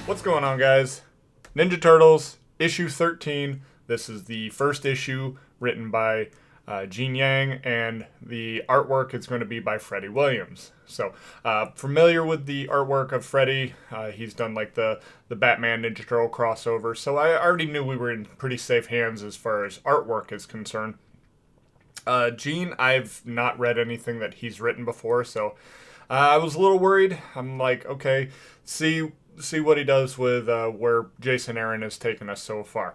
What's going on, guys? Ninja Turtles, issue 13. This is the first issue written by Gene Yang, and the artwork is going to be by Freddie Williams. So, familiar with the artwork of Freddie. He's done like the Batman Ninja Turtle crossover, so I already knew we were in pretty safe hands as far as artwork is concerned. Gene, I've not read anything that he's written before, so I was a little worried. I'm like, okay, see what he does with where Jason Aaron has taken us so far.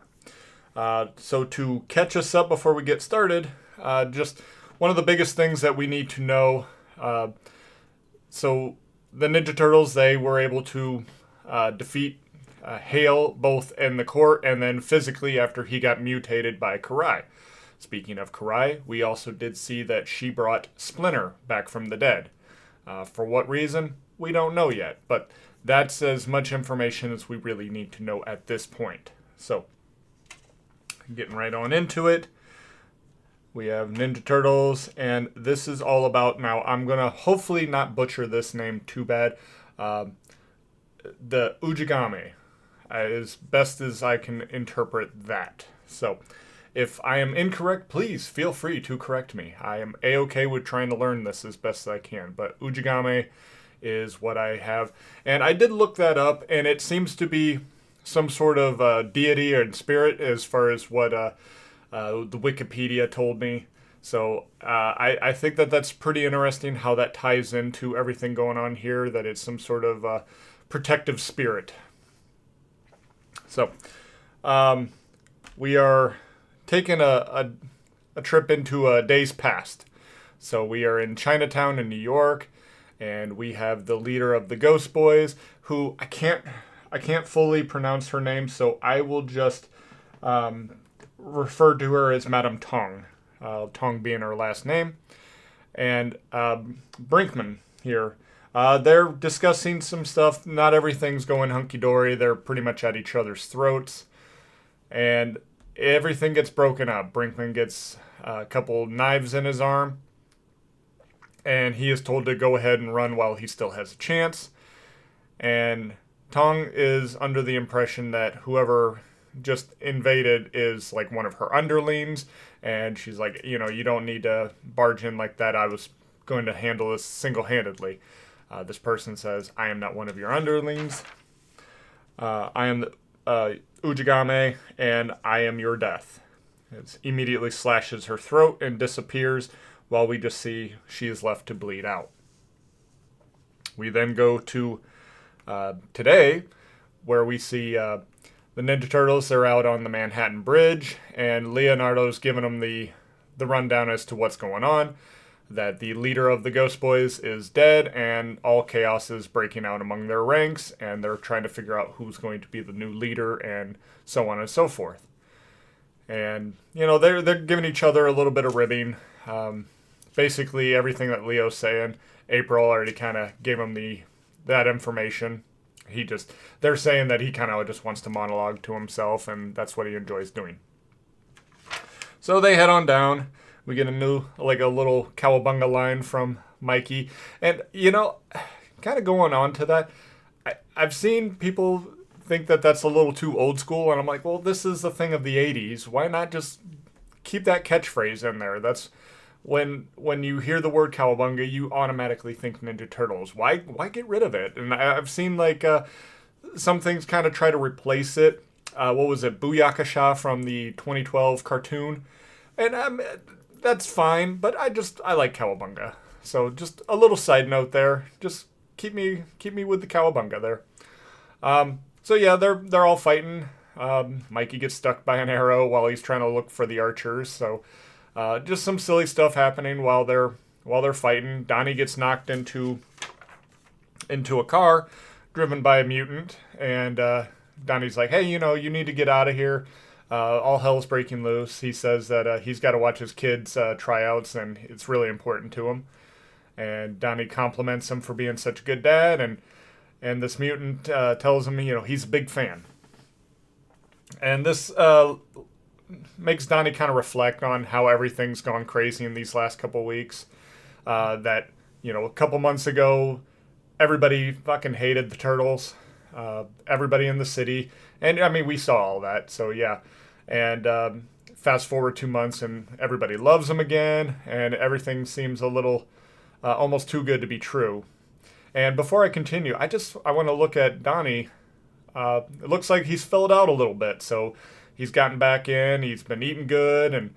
So to catch us up before we get started, just one of the biggest things that we need to know. So the Ninja Turtles, they were able to defeat Hale both in the court and then physically after he got mutated by Karai. Speaking of Karai, we also did see that she brought Splinter back from the dead. For what reason? We don't know yet, but that's as much information as we really need to know at this point. So, getting right on into it, we have Ninja Turtles, and this is all about, now I'm going to hopefully not butcher this name too bad, the Ujigame, as best as I can interpret that. So, if I am incorrect, please feel free to correct me. I am A-okay with trying to learn this as best as I can, but Ujigame is what I have. And I did look that up, and it seems to be some sort of deity or spirit as far as what the Wikipedia told me. So I think that that's pretty interesting how that ties into everything going on here, that it's some sort of protective spirit. So we are taking a trip into days past. So we are in Chinatown in New York, and we have the leader of the Ghost Boys, who I can't fully pronounce her name, so I will just refer to her as Madame Tong, Tong being her last name. And Brinkman here. They're discussing some stuff. Not everything's going hunky-dory. They're pretty much at each other's throats. And everything gets broken up. Brinkman gets a couple knives in his arm, and he is told to go ahead and run while he still has a chance. And Tong is under the impression that whoever just invaded is like one of her underlings, and she's like, you don't need to barge in like that. I was going to handle this single-handedly. This person says, I am not one of your underlings. I am Ujigame, and I am your death. It immediately slashes her throat and disappears, while we just see she is left to bleed out. We then go to today, where we see the Ninja Turtles. They're out on the Manhattan Bridge, and Leonardo's giving them the rundown as to what's going on, that the leader of the Ghost Boys is dead, and all chaos is breaking out among their ranks, and they're trying to figure out who's going to be the new leader, and so on and so forth. And, they're giving each other a little bit of ribbing. Basically, everything that Leo's saying, April already kind of gave him that information. They're saying that he kind of just wants to monologue to himself, and that's what he enjoys doing. So they head on down. We get a little cowabunga line from Mikey. And, kind of going on to that, I've seen people think that that's a little too old school, and I'm like, well, this is the thing of the 80s. Why not just keep that catchphrase in there? That's when you hear the word cowabunga, you automatically think Ninja Turtles. Why get rid of it? And I've seen some things kind of try to replace it. What was it, Booyakasha from the 2012 cartoon? And that's fine, but I like cowabunga. So just a little side note there. Just keep me with the cowabunga there. So yeah, they're all fighting. Mikey gets stuck by an arrow while he's trying to look for the archers. So just some silly stuff happening while they're fighting. Donnie gets knocked into a car driven by a mutant, and Donnie's like, hey, you need to get out of here. All hell's breaking loose. He says that he's got to watch his kids' tryouts, and it's really important to him. And Donnie compliments him for being such a good dad, and this mutant tells him, he's a big fan. And this makes Donnie kind of reflect on how everything's gone crazy in these last couple weeks. That, a couple months ago, everybody fucking hated the Turtles. everybody in the city. And I mean, we saw all that. So yeah. And fast forward 2 months and everybody loves him again. And everything seems a little almost too good to be true. And before I continue, I want to look at Donnie. It looks like he's filled out a little bit. So he's gotten back in. He's been eating good and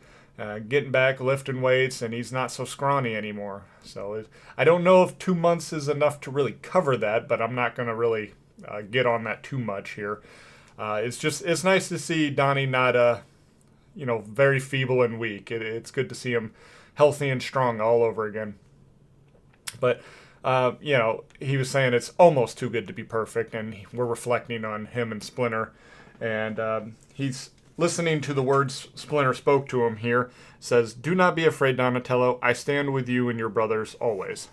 getting back, lifting weights, and he's not so scrawny anymore. So I don't know if 2 months is enough to really cover that, but I'm not going to really get on that too much here. It's nice to see Donnie not very feeble and weak. It's good to see him healthy and strong all over again. But he was saying it's almost too good to be perfect, and we're reflecting on him and Splinter, and he's listening to the words Splinter spoke to him here. Says, "Do not be afraid, Donatello. I stand with you and your brothers always."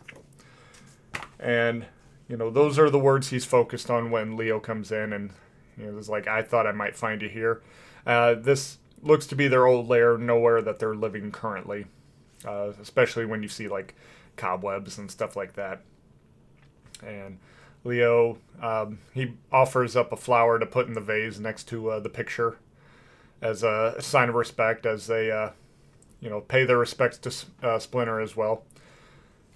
And those are the words he's focused on when Leo comes in, and it's like, I thought I might find you here. This looks to be their old lair, nowhere that they're living currently, especially when you see like cobwebs and stuff like that. And Leo, he offers up a flower to put in the vase next to the picture as a sign of respect, as they pay their respects to Splinter as well.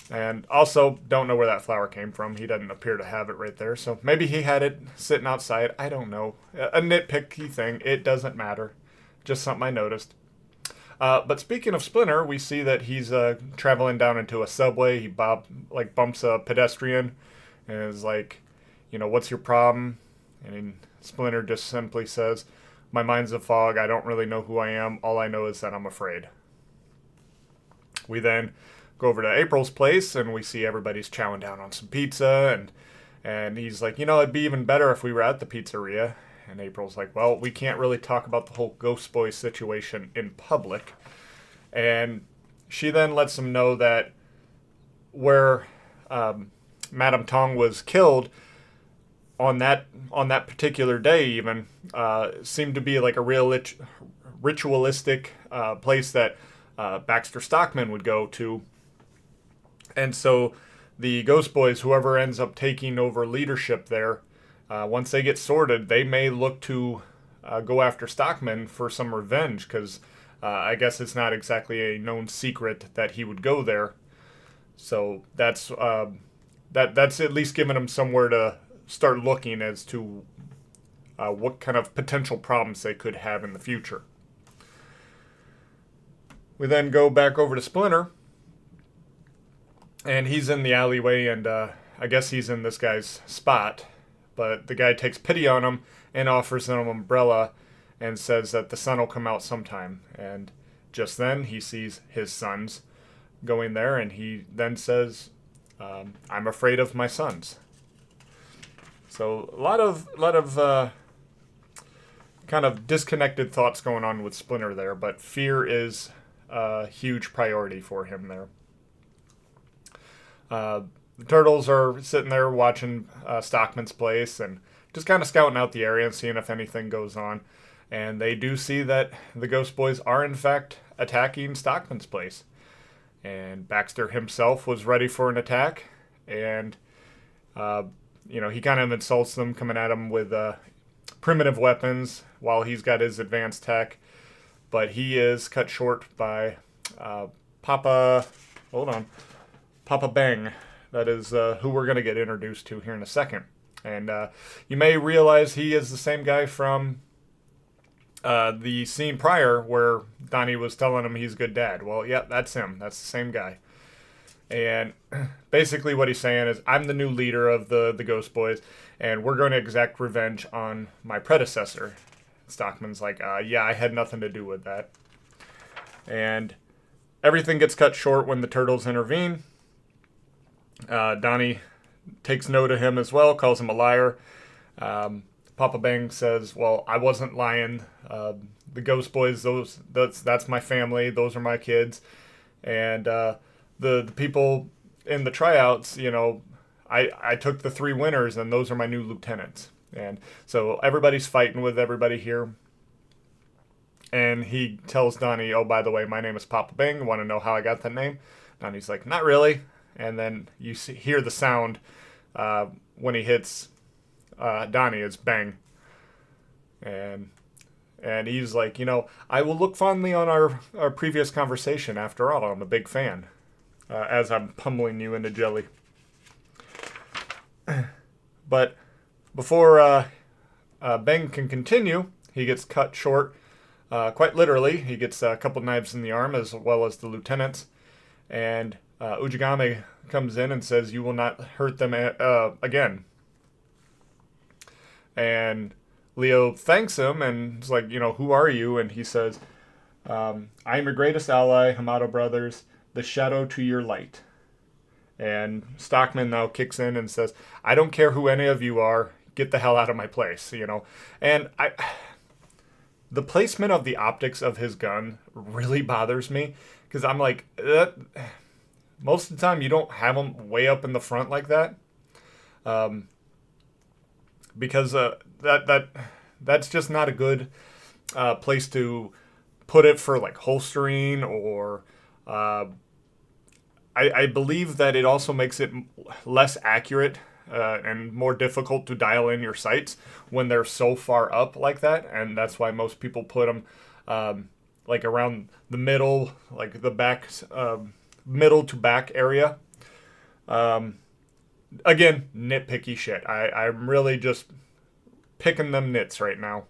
And also, don't know where that flower came from. He doesn't appear to have it right there. So maybe he had it sitting outside. I don't know. A nitpicky thing. It doesn't matter. Just something I noticed. But speaking of Splinter, we see that he's traveling down into a subway. He bumps a pedestrian and is like, what's your problem? And Splinter just simply says, "My mind's a fog. I don't really know who I am. All I know is that I'm afraid." We then go over to April's place, and we see everybody's chowing down on some pizza, and he's like, it'd be even better if we were at the pizzeria. And April's like, well, we can't really talk about the whole Ghost Boy situation in public. And she then lets him know that where Madame Tong was killed on that particular day even seemed to be like a real ritualistic place that Baxter Stockman would go to. And so the Ghost Boys, whoever ends up taking over leadership there, once they get sorted, they may look to go after Stockman for some revenge, because I guess it's not exactly a known secret that he would go there. So that's at least giving them somewhere to start looking as to what kind of potential problems they could have in the future. We then go back over to Splinter, and he's in the alleyway, and I guess he's in this guy's spot. But the guy takes pity on him and offers him an umbrella and says that the sun will come out sometime. And just then he sees his sons going there, and he then says, "I'm afraid of my sons." So a lot of kind of disconnected thoughts going on with Splinter there, but fear is a huge priority for him there. The Turtles are sitting there watching Stockman's place and just kind of scouting out the area and seeing if anything goes on. And they do see that the Ghost Boys are, in fact, attacking Stockman's place. And Baxter himself was ready for an attack. And, he kind of insults them, coming at him with primitive weapons while he's got his advanced tech. But he is cut short by Papa Bang. That is who we're going to get introduced to here in a second. And you may realize he is the same guy from the scene prior where Donnie was telling him he's a good dad. Well, yeah, that's him. That's the same guy. And basically what he's saying is, I'm the new leader of the Ghost Boys, and we're going to exact revenge on my predecessor. Stockman's like, yeah, I had nothing to do with that. And everything gets cut short when the Turtles intervene. Donnie takes note of him as well, calls him a liar. Papa Bang says, well, I wasn't lying. The Ghost Boys, that's my family. Those are my kids. And the people in the tryouts, I took the 3 winners, and those are my new lieutenants. And so everybody's fighting with everybody here. And he tells Donnie, oh, by the way, my name is Papa Bang. Want to know how I got that name? Donnie's like, not really. And then you hear the sound when he hits Donnie is Bang. And he's like, I will look fondly on our previous conversation. After all, I'm a big fan. As I'm pummeling you into jelly. But before Bang can continue, he gets cut short. Quite literally, he gets a couple knives in the arm, as well as the lieutenants. And Ujigame comes in and says, "You will not hurt them again." And Leo thanks him and is like, "Who are you?" And he says, "I am your greatest ally, Hamato Brothers, the shadow to your light." And Stockman now kicks in and says, "I don't care who any of you are, get the hell out of my place," And the placement of the optics of his gun really bothers me, because I'm like, most of the time you don't have them way up in the front like that. Because that's just not a good place to put it for like holstering, or I believe that it also makes it less accurate and more difficult to dial in your sights when they're so far up like that, and that's why most people put them like around the middle, like the back, middle to back area. Again, nitpicky shit. I'm really just picking them nits right now.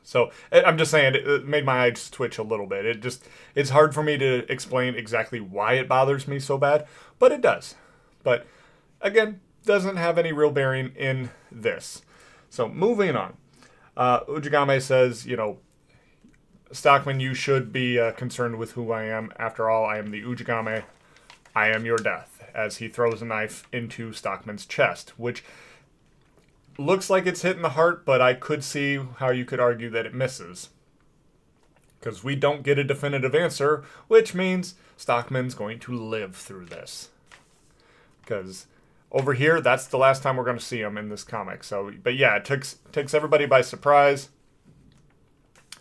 So I'm just saying, it made my eyes twitch a little bit. It's hard for me to explain exactly why it bothers me so bad, but it does. But again, doesn't have any real bearing in this. So moving on. Ujigame says, "Stockman, you should be concerned with who I am. After all, I am the Ujigame. I am your death," as he throws a knife into Stockman's chest, which looks like it's hitting the heart, but I could see how you could argue that it misses. Because we don't get a definitive answer, which means Stockman's going to live through this. Because over here, that's the last time we're going to see him in this comic. So, but yeah, it takes everybody by surprise.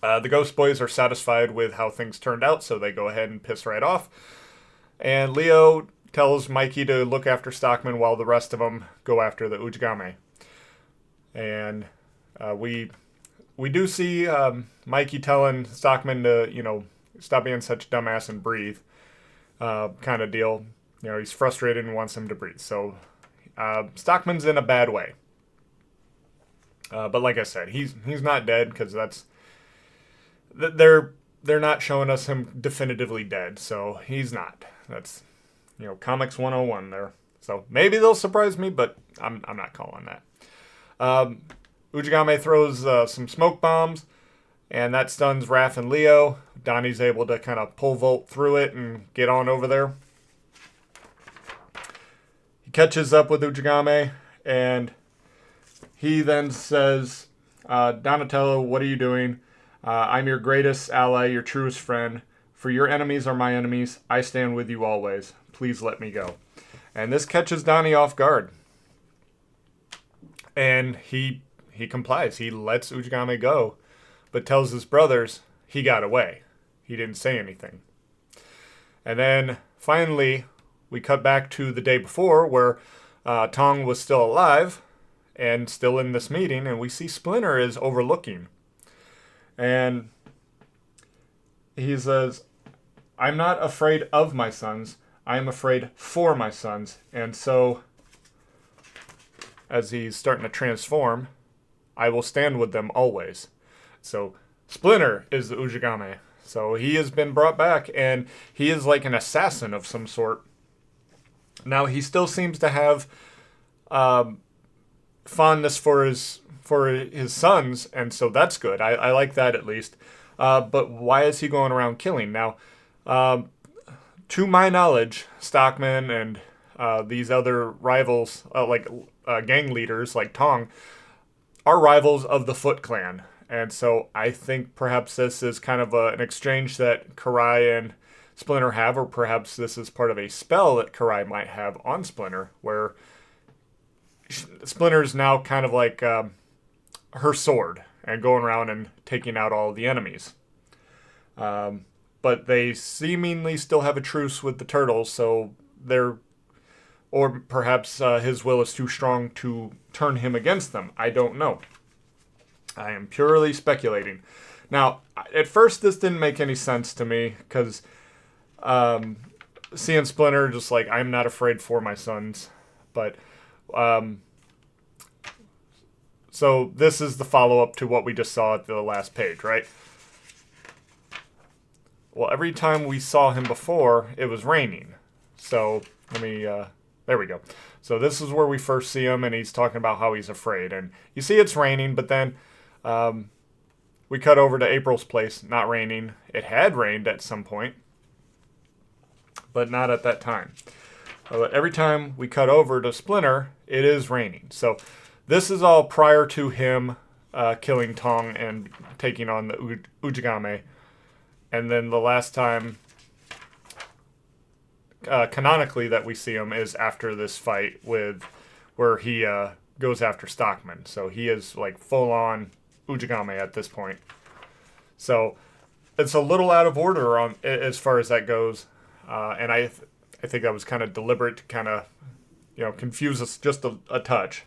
The Ghost Boys are satisfied with how things turned out, so they go ahead and piss right off. And Leo tells Mikey to look after Stockman while the rest of them go after the Ujigame. And we do see Mikey telling Stockman to, stop being such a dumbass and breathe, kind of deal. He's frustrated and wants him to breathe. So Stockman's in a bad way. But like I said, he's not dead, because they're not showing us him definitively dead. So he's not. That's Comics 101 there. So maybe they'll surprise me, but I'm not calling that. Ujigame throws some smoke bombs, and that stuns Raph and Leo. Donnie's able to kind of pole vault through it and get on over there. He catches up with Ujigame, and he then says, "Donatello, what are you doing? I'm your greatest ally, your truest friend. For your enemies are my enemies. I stand with you always. Please let me go." And this catches Donnie off guard. And he complies. He lets Ujigame go, but tells his brothers he got away. He didn't say anything. And then finally, we cut back to the day before, where Tong was still alive and still in this meeting, and we see Splinter is overlooking. And he says, "I'm not afraid of my sons. I am afraid for my sons." And so, as he's starting to transform, "I will stand with them always." So Splinter is the Ujigame. So he has been brought back, and he is like an assassin of some sort. Now, he still seems to have fondness for his sons, and so that's good. I like that, at least. But why is he going around killing? Now, to my knowledge, Stockman and these other rivals, gang leaders like Tong, are rivals of the Foot Clan. And so I think perhaps this is kind of an exchange that Karai and Splinter have, or perhaps this is part of a spell that Karai might have on Splinter, where Splinter's now kind of like her sword and going around and taking out all the enemies. But they seemingly still have a truce with the Turtles, so they're or perhaps his will is too strong to turn him against them. I don't know. I am purely speculating. Now, at first, this didn't make any sense to me because seeing Splinter just like, I'm not afraid for my sons. But so this is the follow-up to what we just saw at the last page, right? Well, every time we saw him before, it was raining. So let me, there we go. So this is where we first see him, and he's talking about how he's afraid. And you see it's raining, but then we cut over to April's place, not raining. It had rained at some point, but not at that time. But every time we cut over to Splinter, it is raining. So this is all prior to him killing Tong and taking on the Ujigame. And then the last time, canonically, that we see him is after this fight where he goes after Stockman. So he is like full-on Ujigame at this point. So it's a little out of order on as far as that goes. And I think that was kind of deliberate to kind of, confuse us just a touch.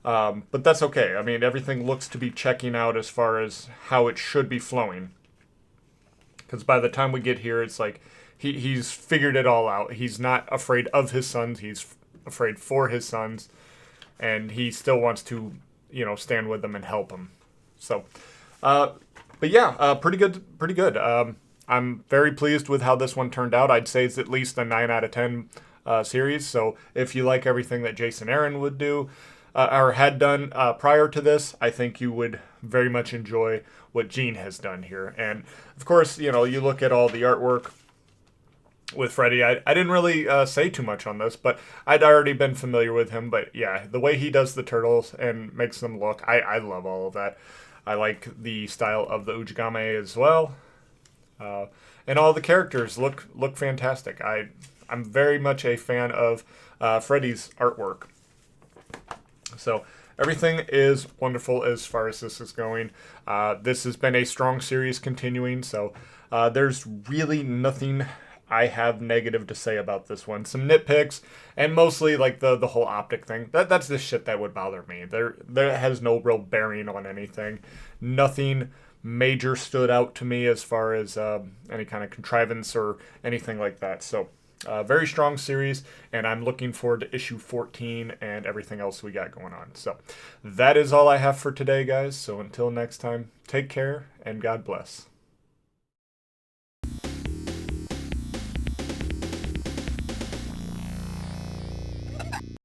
But that's okay. I mean, everything looks to be checking out as far as how it should be flowing. Because by the time we get here, it's like he's figured it all out. He's not afraid of his sons. He's afraid for his sons. And he still wants to, stand with them and help them. So, but yeah, pretty good. I'm very pleased with how this one turned out. I'd say it's at least a 9 out of 10 series. So if you like everything that Jason Aaron would do or had done prior to this, I think you would very much enjoy what Gene has done here. And of course, you look at all the artwork with Freddy. I didn't really say too much on this, but I'd already been familiar with him. But yeah, the way he does the turtles and makes them look, I love all of that. I like the style of the Ujigame as well. And all the characters look fantastic. I'm very much a fan of Freddy's artwork. So everything is wonderful as far as this is going. This has been a strong series continuing, so there's really nothing I have negative to say about this one. Some nitpicks, and mostly like the whole optic thing. That's the shit that would bother me. There has no real bearing on anything. Nothing major stood out to me as far as any kind of contrivance or anything like that. So very strong series, and I'm looking forward to issue 14 and everything else we got going on. So that is all I have for today, guys. So until next time, take care and God bless.